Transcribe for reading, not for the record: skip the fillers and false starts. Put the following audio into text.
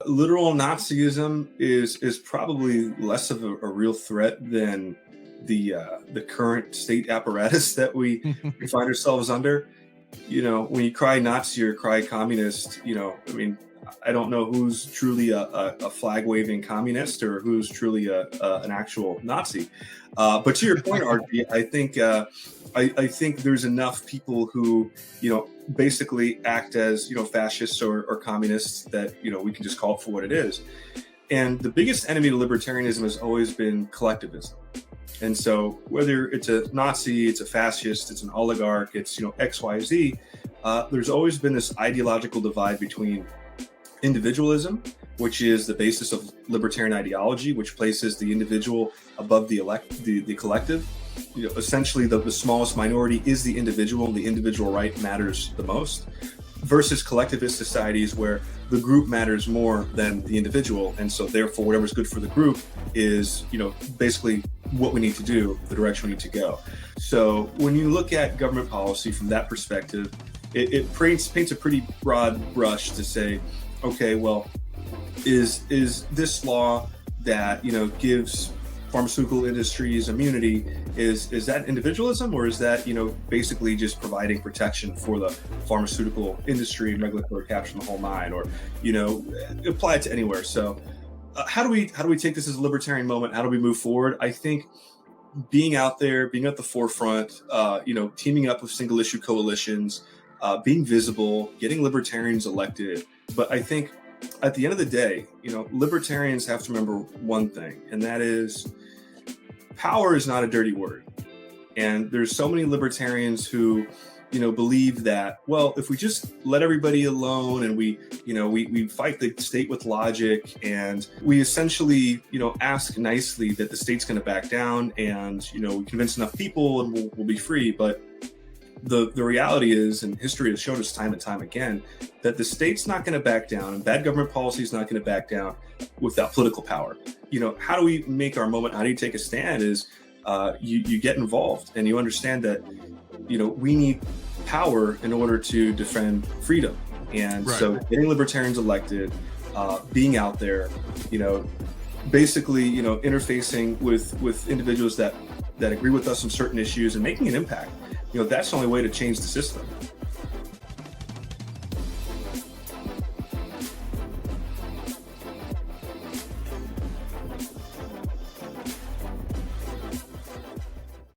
Literal Nazism is probably less of a real threat than the current state apparatus that we find ourselves under. When you cry Nazi or cry communist, I mean, I don't know who's truly a flag waving communist or who's truly an actual Nazi. But to your point, RG, I think there's enough people who, basically act as, fascists or communists that, we can just call it for what it is. And the biggest enemy to libertarianism has always been collectivism. And so whether it's a Nazi, it's a fascist, it's an oligarch, it's, XYZ, there's always been this ideological divide between individualism, which is the basis of libertarian ideology, which places the individual above the collective. Essentially the smallest minority is the individual, and the individual right matters the most, versus collectivist societies where the group matters more than the individual. And so therefore whatever's good for the group is, basically what we need to do, the direction we need to go. So when you look at government policy from that perspective, it paints a pretty broad brush to say, okay, well, is this law that, gives pharmaceutical industries immunity, is that individualism, or is that, basically just providing protection for the pharmaceutical industry and regulatory capture in the whole nine, or, apply it to anywhere. So how do we take this as a libertarian moment? How do we move forward? I think being out there, being at the forefront, teaming up with single issue coalitions, being visible, getting libertarians elected. But I think at the end of the day, libertarians have to remember one thing, and that is power is not a dirty word. And there's so many libertarians who, believe that, well, if we just let everybody alone and we fight the state with logic, and we essentially, ask nicely that the state's going to back down, and, we convince enough people and we'll be free. But the reality is, and history has shown us time and time again, that the state's not going to back down, and bad government policy is not going to back down without political power. How do we make our moment? How do you take a stand? Is you get involved, and you understand that, we need power in order to defend freedom. And right. So getting libertarians elected, being out there, basically, interfacing with individuals that agree with us on certain issues and making an impact. That's the only way to change the system.